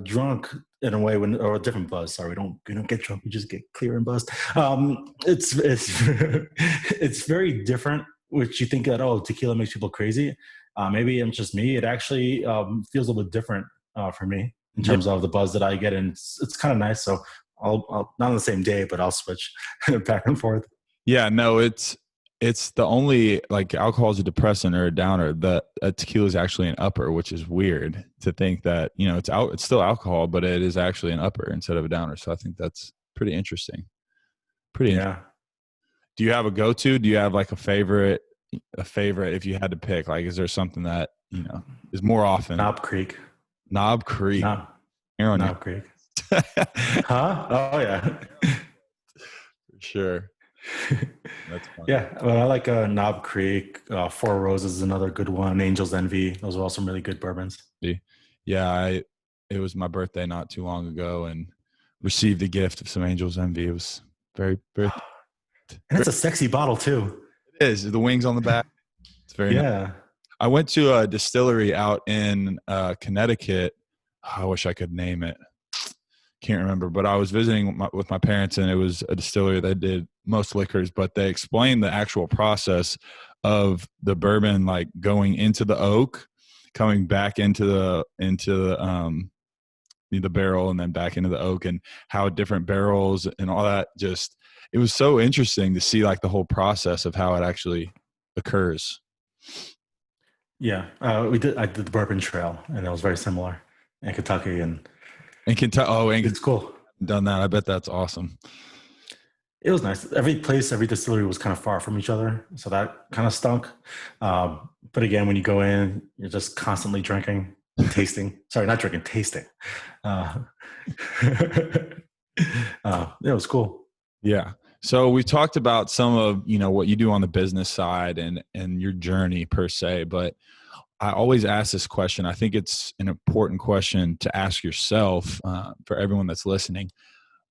S2: drunk in a way, or a different buzz. Sorry, we don't get drunk. We just get clear and buzzed. It's it's very different. Which you think that, tequila makes people crazy. Maybe it's just me. It actually feels a little bit different for me in terms of the buzz that I get, and it's kind of nice. So I'll not on the same day, but I'll switch back and forth. Yeah,
S1: no, it's the only alcohol is a depressant or a downer. The tequila is actually an upper, which is weird to think that it's still alcohol, but it is actually an upper instead of a downer. So I think that's pretty interesting. Interesting. Do you have a go-to? Do you have a favorite if you had to pick? Is there something that, is more often?
S2: Knob Creek.
S1: Knob Creek.
S2: Knob Creek. Huh? Oh, yeah.
S1: For sure. That's fun.
S2: Yeah. Well, I like Knob Creek. Four Roses is another good one. Angel's Envy. Those are all some really good bourbons.
S1: Yeah. It was my birthday not too long ago and received a gift of some Angel's Envy. It was very, very...
S2: And it's a sexy bottle too.
S1: It is. The wings on the back. It's very nice. I went to a distillery out in Connecticut. I wish I could name it. Can't remember, but I was visiting with my parents, and it was a distillery that did most liquors, but they explained the actual process of the bourbon, like going into the oak, coming back into the barrel and then back into the oak, and how different barrels and all that, just, it was so interesting to see like the whole process of how it actually occurs.
S2: Yeah, I did the Bourbon Trail, and it was very similar in Kentucky, and
S1: Kentucky. Oh, and
S2: it's cool.
S1: done that. I bet that's awesome.
S2: It was nice. Every distillery was kind of far from each other, so that kind of stunk. But again, when you go in, you're just constantly drinking and tasting. Sorry, not drinking, tasting. Uh, it was cool.
S1: Yeah. So we talked about some of, what you do on the business side and your journey per se, but I always ask this question. I think it's an important question to ask yourself, for everyone that's listening.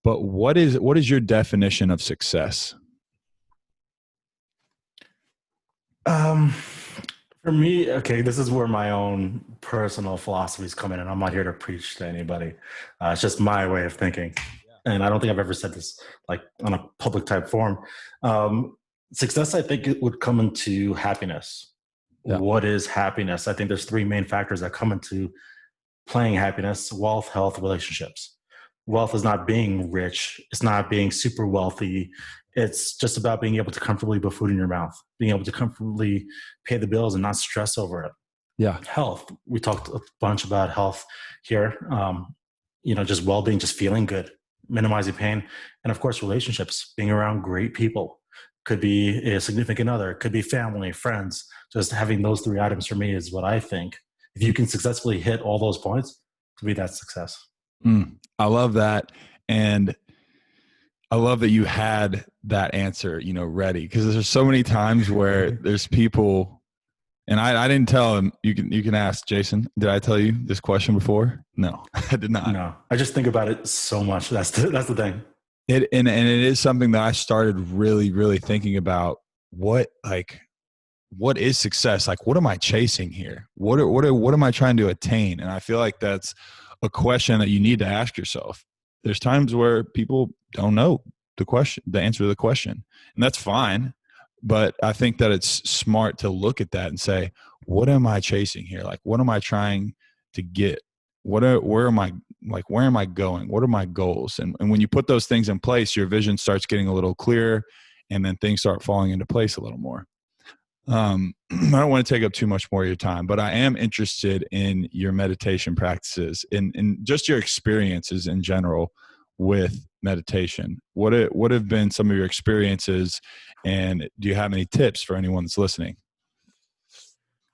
S1: But what is your definition of success?
S2: For me, okay, this is where my own personal philosophies come in, and I'm not here to preach to anybody. It's just my way of thinking. And I don't think I've ever said this like on a public type forum. Success, I think, it would come into happiness. Yeah. What is happiness? I think there's three main factors that come into playing happiness: wealth, health, relationships. Wealth is not being rich. It's not being super wealthy. It's just about being able to comfortably put food in your mouth, being able to comfortably pay the bills and not stress over it.
S1: Yeah.
S2: Health. We talked a bunch about health here. Just well-being, just feeling good, minimizing pain. And of course, relationships, being around great people. Could be a significant other, could be family, friends. Just having those three items for me is what I think. If you can successfully hit all those points, to me, that's success.
S1: I love that. And I love that you had that answer, ready, because there's so many times where there's people, and I didn't tell him. You can ask Jason. Did I tell you this question before? No, I did not.
S2: No, I just think about it so much. That's the thing.
S1: And it is something that I started really, really thinking about. What is success? Like, what am I chasing here? What am I trying to attain? And I feel like that's a question that you need to ask yourself. There's times where people don't know the answer to the question, and that's fine. But I think that it's smart to look at that and say, what am I chasing here? Like, what am I trying to get? Where am I going? What are my goals? And when you put those things in place, your vision starts getting a little clearer, and then things start falling into place a little more. I don't want to take up too much more of your time, but I am interested in your meditation practices and just your experiences in general with meditation. What have been some of your experiences, and do you have any tips for anyone that's listening?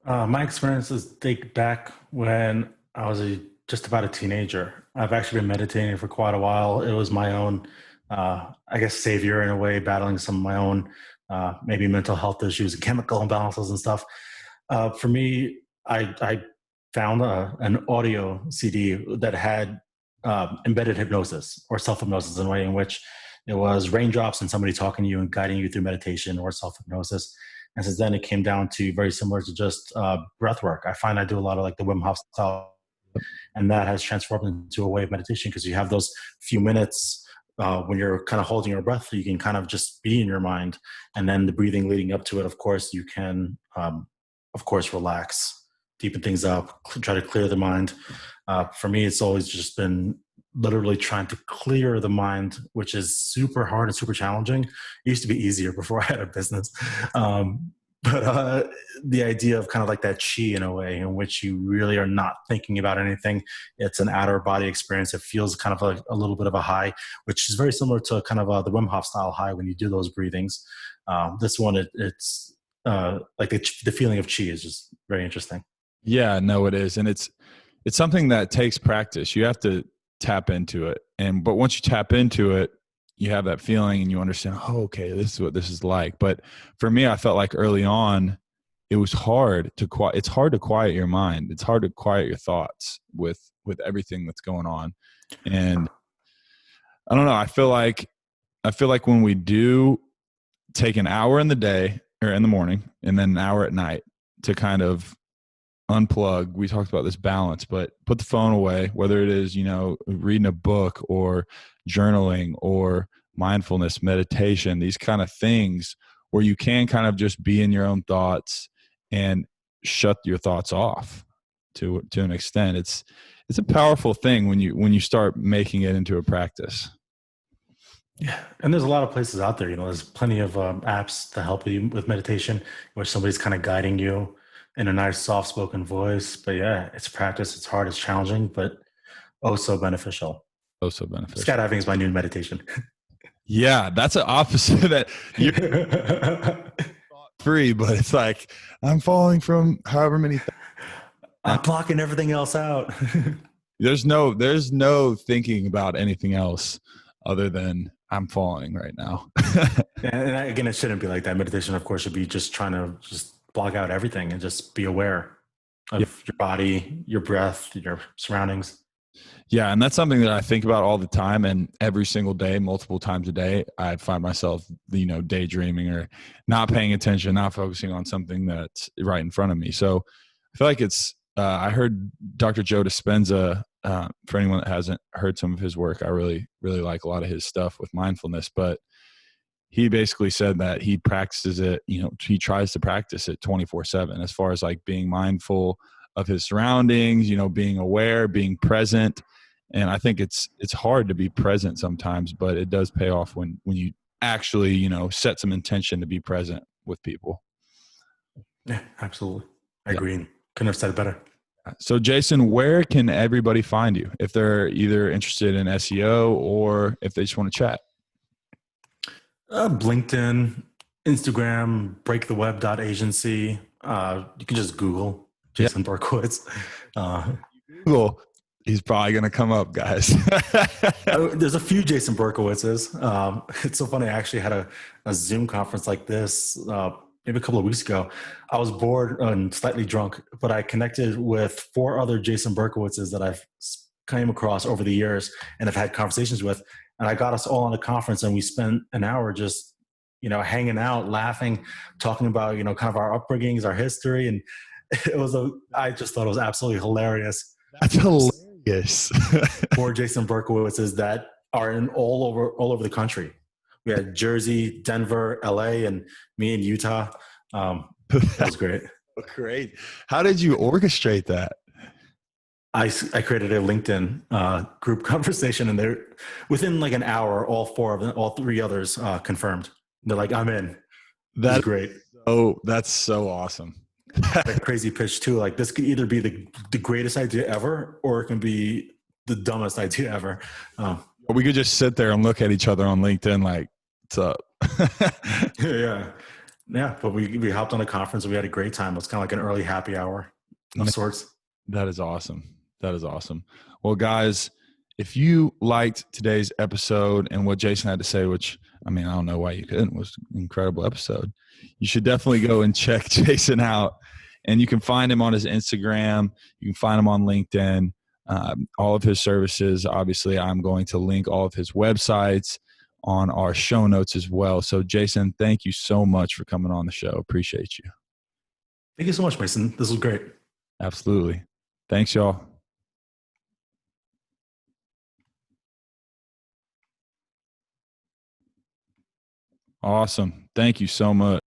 S2: My experiences date back when I was just about a teenager. I've actually been meditating for quite a while. It was my own, savior in a way, battling some of my own maybe mental health issues and chemical imbalances and stuff. For me, I found an audio CD that had embedded hypnosis or self-hypnosis, in a way in which it was raindrops and somebody talking to you and guiding you through meditation or self-hypnosis. And since then, it came down to very similar to just breath work. I find I do a lot of like the Wim Hof style, and that has transformed into a way of meditation, because you have those few minutes when you're kind of holding your breath. You can kind of just be in your mind, and then the breathing leading up to it, of course, you can, relax, deepen things up, try to clear the mind. For me, it's always just been literally trying to clear the mind, which is super hard and super challenging. It used to be easier before I had a business. But the idea of kind of like that chi, in a way in which you really are not thinking about anything. It's an outer body experience. It feels kind of like a little bit of a high, which is very similar to kind of the Wim Hof style high when you do those breathings. This one, it's like the feeling of chi is just very interesting.
S1: Yeah, no, it is. And it's something that takes practice. You have to tap into it. But once you tap into it, you have that feeling and you understand, oh, okay, this is what this is like. But for me, I felt like early on, it was hard to it's hard to quiet your mind. It's hard to quiet your thoughts with everything that's going on. And I don't know, I feel like when we do take an hour in the day or in the morning and then an hour at night to kind of unplug, we talked about this balance, but put the phone away, whether it is, reading a book or journaling or mindfulness, meditation, these kind of things where you can kind of just be in your own thoughts and shut your thoughts off to an extent. It's a powerful thing when you start making it into a practice.
S2: Yeah. And there's a lot of places out there, there's plenty of apps to help you with meditation where somebody's kind of guiding you in a nice soft spoken voice. But yeah, it's practice. It's hard. It's challenging, but oh, so beneficial.
S1: Oh, so beneficial.
S2: Skydiving is my new meditation.
S1: Yeah. That's an opposite that you're free, but it's like, I'm falling from however many.
S2: I'm blocking everything else out.
S1: There's no thinking about anything else other than I'm falling right now.
S2: And again, it shouldn't be like that. Meditation, of course, should be just trying to just block out everything and just be aware of your body, your breath, your surroundings.
S1: Yeah. And that's something that I think about all the time, and every single day, multiple times a day, I find myself, daydreaming or not paying attention, not focusing on something that's right in front of me. So I feel like I heard Dr. Joe Dispenza, for anyone that hasn't heard some of his work, I really, really like a lot of his stuff with mindfulness, but he basically said that he practices it, he tries to practice it 24/7 as far as like being mindful of his surroundings, being aware, being present. And I think it's hard to be present sometimes, but it does pay off when you actually, set some intention to be present with people.
S2: Yeah, absolutely. I agree. Couldn't have said it better.
S1: So Jason, where can everybody find you if they're either interested in SEO or if they just want to chat?
S2: LinkedIn, Instagram, breaktheweb.agency. You can just Google Jason Berkowitz.
S1: Google, he's probably going to come up, guys.
S2: There's a few Jason Berkowitzes. It's so funny. I actually had a Zoom conference like this maybe a couple of weeks ago. I was bored and slightly drunk, but I connected with 4 other Jason Berkowitzes that I've came across over the years and have had conversations with. And I got us all on a conference, and we spent an hour just, hanging out, laughing, talking about, kind of our upbringings, our history. And I just thought it was absolutely hilarious.
S1: That's hilarious.
S2: 4 Jason Berkowitzes that are in all over the country. We had Jersey, Denver, LA, and me in Utah. That was great.
S1: Great. How did you orchestrate that?
S2: I created a LinkedIn group conversation, and they're within like an hour, all 4 of them, all 3 others confirmed. They're like, I'm in. That's great.
S1: Oh, that's so awesome.
S2: That crazy pitch too. Like, this could either be the greatest idea ever, or it can be the dumbest idea ever.
S1: We could just sit there and look at each other on LinkedIn like, what's up?
S2: Yeah. But we hopped on a conference and we had a great time. It was kind of like an early happy hour of sorts.
S1: That is awesome. That is awesome. Well, guys, if you liked today's episode and what Jason had to say, which, I don't know why you couldn't, it was an incredible episode. You should definitely go and check Jason out. And you can find him on his Instagram. You can find him on LinkedIn. All of his services, obviously, I'm going to link all of his websites on our show notes as well. So, Jason, thank you so much for coming on the show. Appreciate you.
S2: Thank you so much, Mason. This was great.
S1: Absolutely. Thanks, y'all. Awesome. Thank you so much.